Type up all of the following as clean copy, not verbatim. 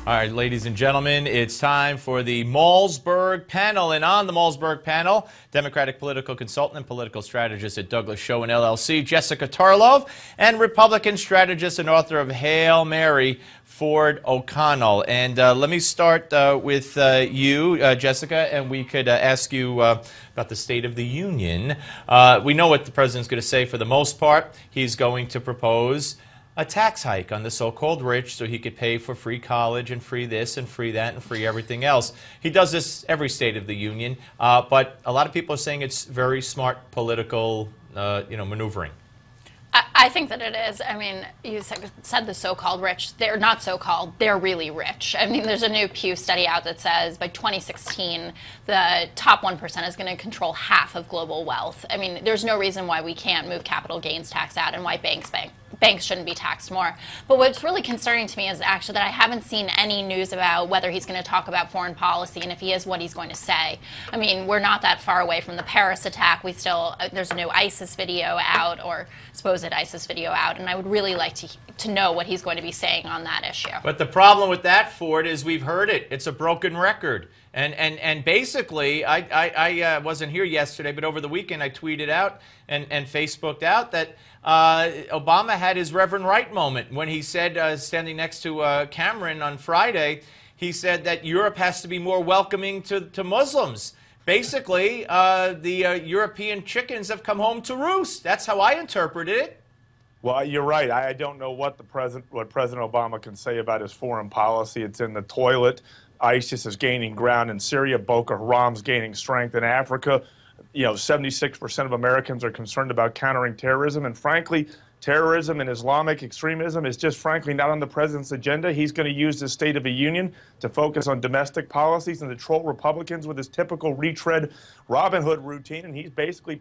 All right, ladies and gentlemen, it's time for the Malzberg panel. And on the Malzberg panel, Democratic political consultant and political strategist at Douglas Schoen LLC, Jessica Tarlov, and Republican strategist and author of Hail Mary, Ford O'Connell. And let me start with you, Jessica, and we could ask you about the State of the Union. We know what the president's going to say for the most part. He's going to propose a tax hike on the so-called rich so he could pay for free college and free this and free that and free everything else. He does this every State of the Union, but a lot of people are saying it's very smart political maneuvering. I think that it is. I mean, you said the so-called rich. They're not so-called. They're really rich. I mean, there's a new Pew study out that says by 2016, the top 1% is going to control half of global wealth. I mean, there's no reason why we can't move capital gains tax out and why banks shouldn't be taxed more. But what's really concerning to me is actually that I haven't seen any news about whether he's going to talk about foreign policy, and if he is, what he's going to say. I mean, we're not that far away from the Paris attack. There's a new ISIS video out, or supposed ISIS video out, and I would really like to know what he's going to be saying on that issue. But the problem with that, Ford, is we've heard it. It's a broken record. And basically, I wasn't here yesterday, but over the weekend I tweeted out and Facebooked out that Obama had his Reverend Wright moment when he said, standing next to Cameron on Friday, he said that Europe has to be more welcoming to Muslims. Basically, the European chickens have come home to roost. That's how I interpreted it. Well, you're right. I don't know what President Obama can say about his foreign policy. It's in the toilet. ISIS is gaining ground in Syria. Boko Haram's gaining strength in Africa. 76% of Americans are concerned about countering terrorism. And frankly, terrorism and Islamic extremism is just frankly not on the president's agenda. He's going to use the State of the Union to focus on domestic policies and to troll Republicans with his typical retread Robin Hood routine. And he's basically,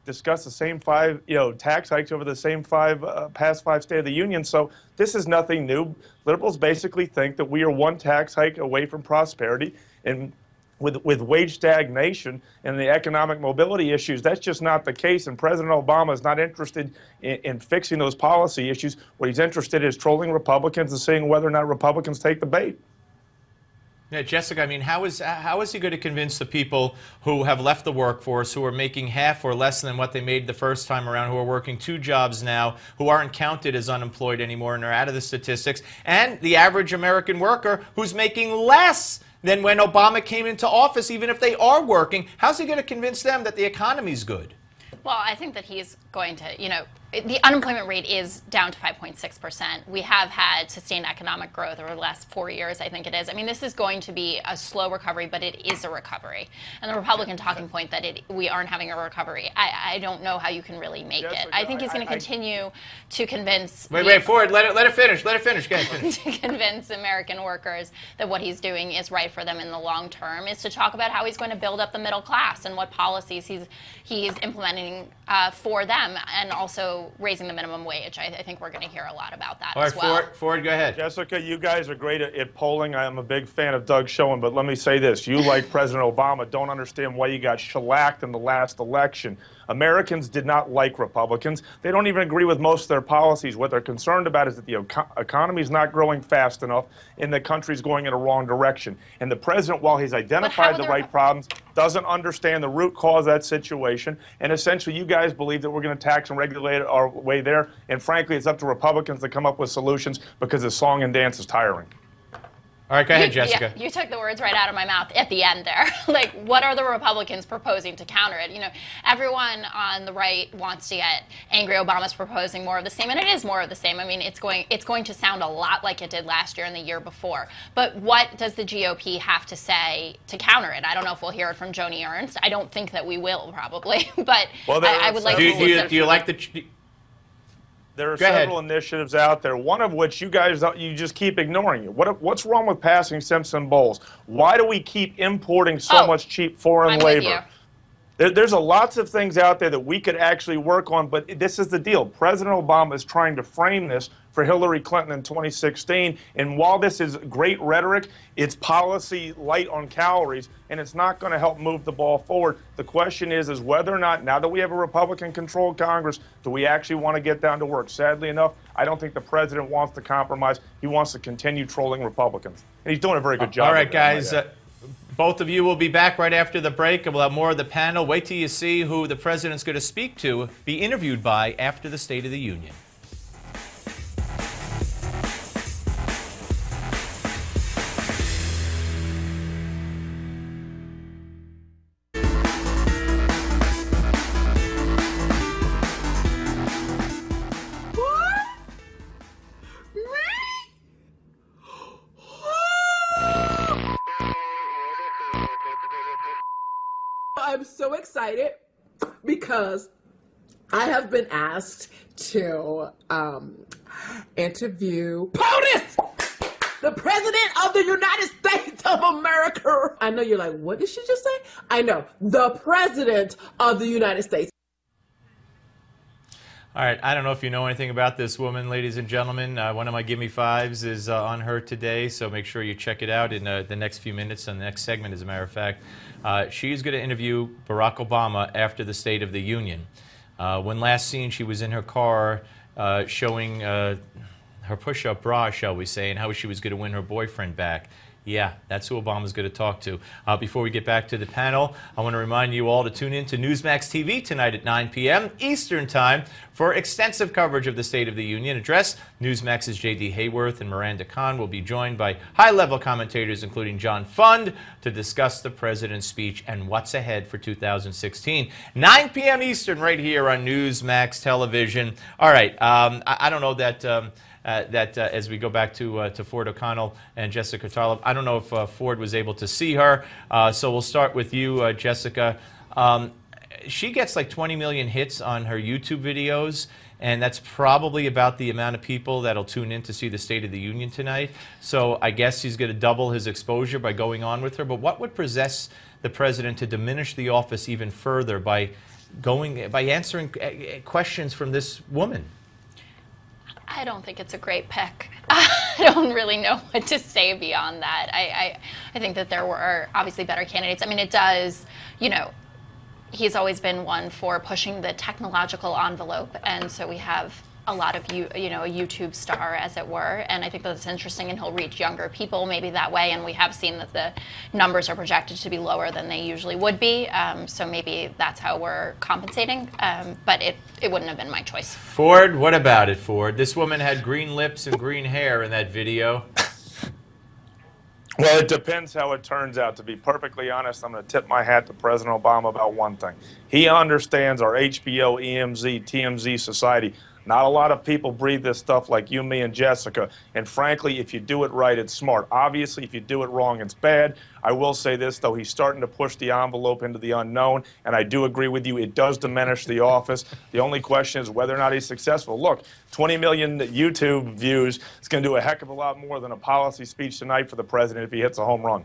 discussed the same five tax hikes over the same past five State of the Union. So this is nothing new. Liberals basically think that we are one tax hike away from prosperity, and with wage stagnation and the economic mobility issues, that's just not the case. And President Obama is not interested in fixing those policy issues. What he's interested in is trolling Republicans and seeing whether or not Republicans take the bait. Yeah, Jessica, I mean, how is he going to convince the people who have left the workforce, who are making half or less than what they made the first time around, who are working 2 jobs now, who aren't counted as unemployed anymore and are out of the statistics, and the average American worker who's making less than when Obama came into office, even if they are working? How's he going to convince them that the economy's good? Well, I think that he's going to, the unemployment rate is down to 5.6%. We have had sustained economic growth over the last 4 years, I think it is. I mean, this is going to be a slow recovery, but it is a recovery. And the Republican talking point that we aren't having a recovery, I don't know how you can really make it. I think he's going to continue to convince... Wait, Ford, let it finish. Let it finish. Go ahead, finish. To convince American workers that what he's doing is right for them in the long term, is to talk about how he's going to build up the middle class and what policies he's implementing for them, and also raising the minimum wage. I think we're going to hear a lot about that as well. Ford, go ahead. Jessica, you guys are great at polling. I am a big fan of Doug Schoen, but let me say this. You, like President Obama, don't understand why you got shellacked in the last election. Americans did not like Republicans. They don't even agree with most of their policies. What they're concerned about is that the economy is not growing fast enough and the country's going in a wrong direction. And the president, while he's identified the right problems, doesn't understand the root cause of that situation. And essentially, you guys believe that we're going to tax and regulate our way there. And frankly, it's up to Republicans to come up with solutions because the song and dance is tiring. All right, go ahead, Jessica. Yeah, you took the words right out of my mouth at the end there. Like, what are the Republicans proposing to counter it? Everyone on the right wants to get angry. Obama's proposing more of the same, and it is more of the same. I mean, it's going to sound a lot like it did last year and the year before. But what does the GOP have to say to counter it? I don't know if we'll hear it from Joni Ernst. I don't think that we will, probably. But I would like to listen. Do you like the... There are several initiatives out there, one of which you just keep ignoring. What's wrong with passing Simpson Bowles? Why do we keep importing so much cheap foreign labor? There's a lots of things out there that we could actually work on, but this is the deal. President Obama is trying to frame this for Hillary Clinton in 2016, and while this is great rhetoric, it's policy light on calories, and it's not going to help move the ball forward. The question is whether or not, now that we have a Republican-controlled Congress, do we actually want to get down to work? Sadly enough, I don't think the president wants to compromise. He wants to continue trolling Republicans, and he's doing a very good job. All right, guys. Both of you will be back right after the break, and we'll have more of the panel. Wait till you see who the president's going to speak to, be interviewed by after the State of the Union. I'm so excited because I have been asked to interview POTUS, the President of the United States of America. I know you're like, what did she just say? I know, the President of the United States. All right, I don't know if you know anything about this woman, ladies and gentlemen. One of my Gimme Fives is on her today, so make sure you check it out in the next few minutes, on the next segment, as a matter of fact. She's going to interview Barack Obama after the State of the Union. When last seen, she was in her car showing her push-up bra, shall we say, and how she was going to win her boyfriend back. Yeah, that's who Obama's going to talk to. Before we get back to the panel, I want to remind you all to tune in to Newsmax TV tonight at 9 p.m. Eastern Time for extensive coverage of the State of the Union address. Newsmax's J.D. Hayworth and Miranda Khan will be joined by high-level commentators, including John Fund, to discuss the president's speech and what's ahead for 2016. 9 p.m. Eastern right here on Newsmax Television. All right, I don't know that... as we go back to Ford O'Connell and Jessica Tarlov, I don't know if Ford was able to see her, so we'll start with you, Jessica. She gets like 20 million hits on her YouTube videos, and that's probably about the amount of people that'll tune in to see the State of the Union tonight. So I guess he's going to double his exposure by going on with her. But what would possess the president to diminish the office even further by answering questions from this woman? I don't think it's a great pick. I don't really know what to say beyond that. I think that there were obviously better candidates. I mean, it does, you know, he's always been one for pushing the technological envelope, and so we have a lot of, a YouTube star, as it were, and I think that's interesting, and he'll reach younger people maybe that way, and we have seen that the numbers are projected to be lower than they usually would be, so maybe that's how we're compensating, but it wouldn't have been my choice. Ford, what about it, Ford? This woman had green lips and green hair in that video. Well, it depends how it turns out. To be perfectly honest, I'm going to tip my hat to President Obama about one thing. He understands our HBO, EMZ, TMZ society. Not a lot of people breathe this stuff like you, me, and Jessica. And frankly, if you do it right, it's smart. Obviously, if you do it wrong, it's bad. I will say this, though. He's starting to push the envelope into the unknown, and I do agree with you. It does diminish the office. The only question is whether or not he's successful. Look, 20 million YouTube views is going to do a heck of a lot more than a policy speech tonight for the president if he hits a home run.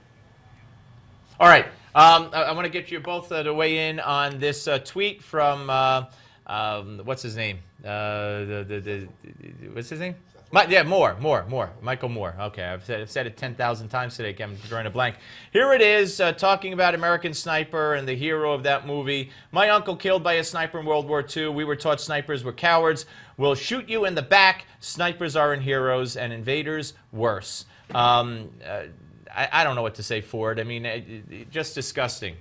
All right. I want to get you both to weigh in on this tweet from... what's his name? What's his name? Moore. Michael Moore. Okay, I've said it 10,000 times today. I'm drawing a blank. Here it is, talking about American Sniper and the hero of that movie. My uncle killed by a sniper in World War II. We were taught snipers were cowards. We'll shoot you in the back. Snipers aren't heroes, and invaders worse. I don't know what to say, Ford. I mean, just disgusting.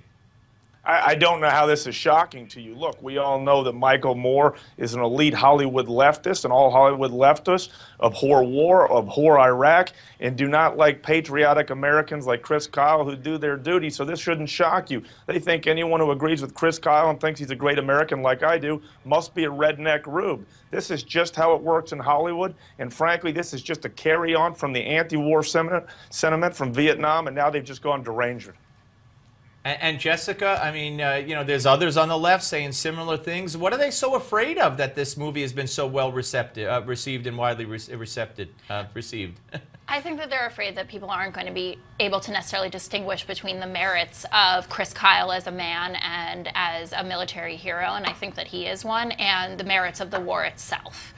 I don't know how this is shocking to you. Look, we all know that Michael Moore is an elite Hollywood leftist, and all Hollywood leftists abhor war, abhor Iraq, and do not like patriotic Americans like Chris Kyle who do their duty, so this shouldn't shock you. They think anyone who agrees with Chris Kyle and thinks he's a great American like I do must be a redneck rube. This is just how it works in Hollywood, and frankly, this is just a carry-on from the anti-war sentiment from Vietnam, and now they've just gone deranged. And Jessica, I mean, there's others on the left saying similar things. What are they so afraid of that this movie has been so well received and widely received? I think that they're afraid that people aren't going to be able to necessarily distinguish between the merits of Chris Kyle as a man and as a military hero, and I think that he is one, and the merits of the war itself.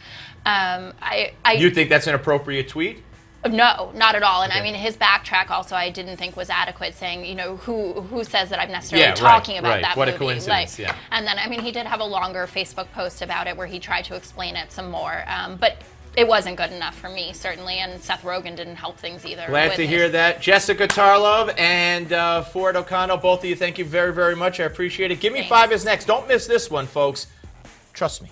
You think that's an appropriate tweet? No, not at all. And Okay. I mean, his backtrack also I didn't think was adequate, saying, you know, who says that I'm necessarily talking about that What movie. a coincidence, yeah. And then, I mean, he did have a longer Facebook post about it where he tried to explain it some more. But it wasn't good enough for me, certainly, and Seth Rogen didn't help things either. Glad to hear that. Jessica Tarlov and Ford O'Connell, both of you, thank you very, very much. I appreciate it. Give Me Thanks. 5 is next. Don't miss this one, folks. Trust me.